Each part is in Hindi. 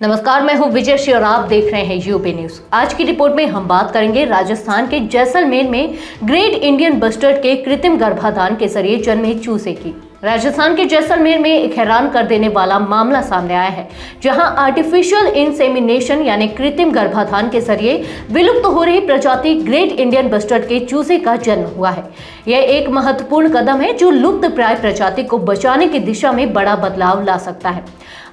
नमस्कार, मैं हूं विजय श्री और आप देख रहे हैं यूपी न्यूज। आज की रिपोर्ट में हम बात करेंगे राजस्थान के जैसलमेर में ग्रेट इंडियन बस्टर्ड के कृत्रिम गर्भाधान के जरिए जन्मे चूजे की। राजस्थान के जैसलमेर में एक हैरान कर देने वाला मामला सामने आया है, जहां आर्टिफिशियल इंसेमिनेशन यानी कृत्रिम गर्भाधान के जरिए विलुप्त हो रही प्रजाति ग्रेट इंडियन बस्टर्ड के चूजे का जन्म हुआ है। यह एक महत्वपूर्ण कदम है जो लुप्त प्राय प्रजाति को बचाने की दिशा में बड़ा बदलाव ला सकता है।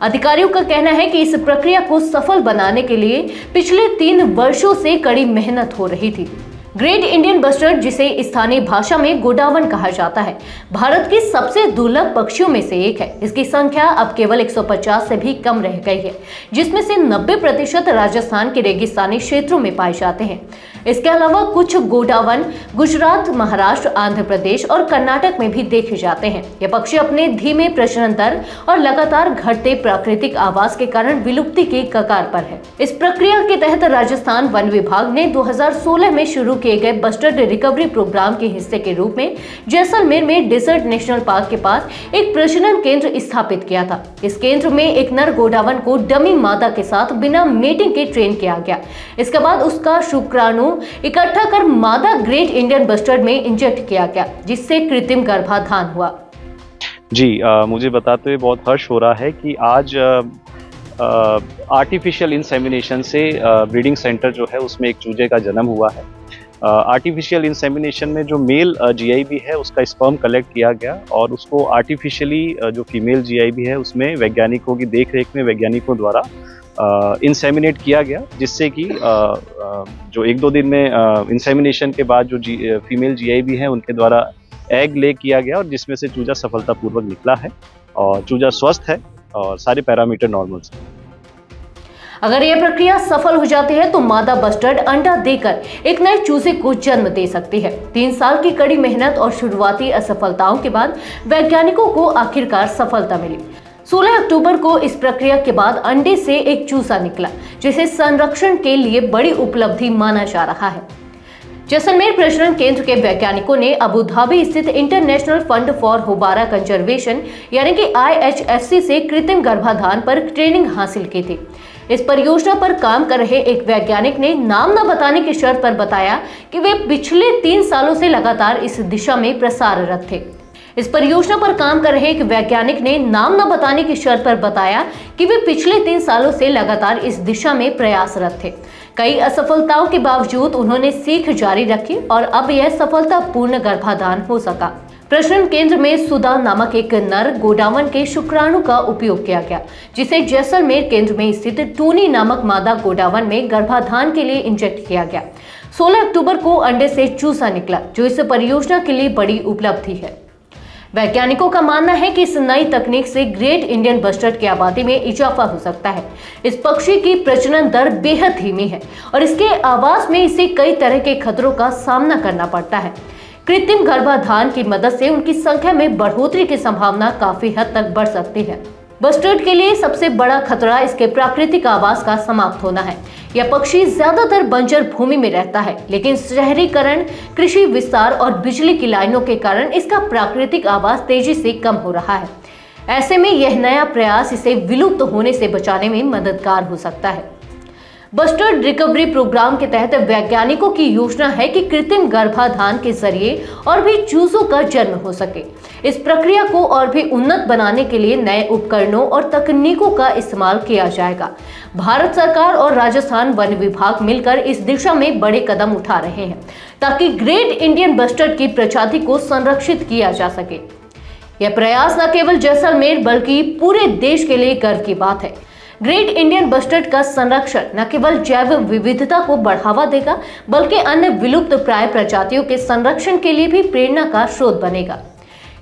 अधिकारियों का कहना है कि इस प्रक्रिया को सफल बनाने के लिए पिछले 3 वर्षों से कड़ी मेहनत हो रही थी। ग्रेट इंडियन बस्टर्ड, जिसे स्थानीय भाषा में गोडावन कहा जाता है, भारत की सबसे दुर्लभ पक्षियों में से एक है। इसकी संख्या अब केवल 150 से भी कम रह गई है, जिसमें से 90% राजस्थान के रेगिस्तानी क्षेत्रों में पाए जाते हैं। इसके अलावा कुछ गोडावन गुजरात, महाराष्ट्र, आंध्र प्रदेश और कर्नाटक में भी देखे जाते हैं। ये पक्षी अपने धीमे प्रजनन दर और लगातार घटते प्राकृतिक आवास के कारण विलुप्ति के कगार पर है। इस प्रक्रिया के तहत राजस्थान वन विभाग ने 2016 में शुरू किए गए बस्टर्ड रिकवरी प्रोग्राम के हिस्से के रूप में जैसलमेर में डेजर्ट नेशनल पार्क के पास एक प्रजनन केंद्र स्थापित किया था। इस केंद्र में एक नर गोडावन को डमी मादा के साथ बिना मेटिंग के ट्रेन किया गया। इसके बाद उसका शुक्राणु इकट्ठा कर मादा ग्रेट इंडियन बस्टर्ड में इंजेक्ट किया गया, जिससे कृत्रिम गर्भाधान हुआ। जी, मुझे बताते हुए बहुत हर्ष हो रहा है कि आज आर्टिफिशियल इंसेमिनेशन से ब्रीडिंग सेंटर जो है उसमें एक चूजे का जन्म हुआ है। आर्टिफिशियल इंसेमिनेशन में जो मेल जीआईबी है उसका स्पर्म कलेक्ट किया गया और उसको आर्टिफिशियली जो फीमेल जीआईबी है उसमें वैज्ञानिकों की देखरेख में वैज्ञानिकों द्वारा इंसेमिनेट किया गया, जिससे कि जो 1-2 दिन में इंसेमिनेशन के बाद जो फीमेल जीआईबी है उनके द्वारा एग ले किया गया और जिसमें से चूजा सफलतापूर्वक निकला है और चूजा स्वस्थ है और सारे पैरामीटर नॉर्मल हैं। अगर यह प्रक्रिया सफल हो जाती है तो मादा बस्टर्ड अंडा देकर एक नए चूजे को जन्म दे सकती है। 3 साल की कड़ी मेहनत और शुरुआती असफलताओं के बाद वैज्ञानिकों को आखिरकार सफलता मिली। 16 अक्टूबर को इस प्रक्रिया के बाद अंडे से एक चूजा निकला, जिसे संरक्षण के लिए बड़ी उपलब्धि माना जा रहा है। जैसलमेर प्रजनन केंद्र के वैज्ञानिकों ने अबू धाबी स्थित इंटरनेशनल फंड फॉर होबारा कंजर्वेशन यानी कि IHFC से कृत्रिम गर्भाधान पर ट्रेनिंग हासिल की थी। इस परियोजना पर काम कर रहे एक वैज्ञानिक ने नाम न बताने की शर्त पर बताया कि वे पिछले 3 सालों से लगातार इस दिशा में प्रसाररत थे। इस परियोजना पर काम कर रहे एक वैज्ञानिक ने नाम न बताने की शर्त पर बताया कि वे पिछले 3 सालों से लगातार इस दिशा में प्रयासरत थे। कई असफलताओं के बावजूद उन्होंने सीख जारी रखी और अब यह सफलतापूर्ण गर्भाधान हो सका। प्रजनन केंद्र में सुधा नामक एक नर गोडावन के शुक्राणु का उपयोग किया गया, जिसे जैसलमेर केंद्र में स्थित टूनी नामक मादा गोडावन में गर्भाधान के लिए इंजेक्ट किया गया। 16 अक्टूबर को अंडे से चूजा निकला, जो इस परियोजना के लिए बड़ी उपलब्धि है। वैज्ञानिकों का मानना है कि इस नई तकनीक से ग्रेट इंडियन बस्टर्ड की आबादी में इजाफा हो सकता है। इस पक्षी की प्रजनन दर बेहद धीमी है और इसके आवास में इसे कई तरह के खतरों का सामना करना पड़ता है। कृत्रिम गर्भाधान की मदद से उनकी संख्या में बढ़ोतरी की संभावना काफी हद तक बढ़ सकती है। बस्टर्ड के लिए सबसे बड़ा खतरा इसके प्राकृतिक आवास का समाप्त होना है। यह पक्षी ज्यादातर बंजर भूमि में रहता है, लेकिन शहरीकरण, कृषि विस्तार और बिजली की लाइनों के कारण इसका प्राकृतिक आवास तेजी से कम हो रहा है। ऐसे में यह नया प्रयास इसे विलुप्त होने से बचाने में मददगार हो सकता है। बस्टर्ड रिकवरी प्रोग्राम के तहत वैज्ञानिकों की योजना है कि कृत्रिम गर्भाधान के जरिए और भी चूजों का जन्म हो सके। इस प्रक्रिया को और भी उन्नत बनाने के लिए नए उपकरणों और तकनीकों का इस्तेमाल किया जाएगा। भारत सरकार और राजस्थान वन विभाग मिलकर इस दिशा में बड़े कदम उठा रहे हैं, ताकि ग्रेट इंडियन बस्टर्ड की प्रजाति को संरक्षित किया जा सके। यह प्रयास न केवल जैसलमेर बल्कि पूरे देश के लिए गर्व की बात है। ग्रेट इंडियन बस्टर्ड का संरक्षण न केवल जैव विविधता को बढ़ावा देगा, बल्कि अन्य विलुप्त प्राय प्रजातियों के संरक्षण के लिए भी प्रेरणा का स्रोत बनेगा।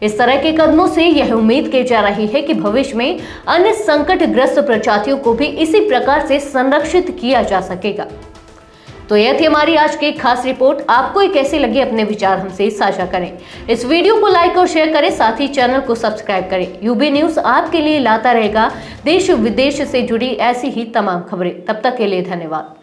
इस तरह के कदमों से यह उम्मीद की जा रही है कि भविष्य में अन्य संकटग्रस्त प्रजातियों को भी इसी प्रकार से संरक्षित किया जा सकेगा। तो यह थी हमारी आज की खास रिपोर्ट। आपको ये कैसी लगी, अपने विचार हमसे साझा करें। इस वीडियो को लाइक और शेयर करें, साथ ही चैनल को सब्सक्राइब करें। यूबी न्यूज आपके लिए लाता रहेगा देश विदेश से जुड़ी ऐसी ही तमाम खबरें। तब तक के लिए धन्यवाद।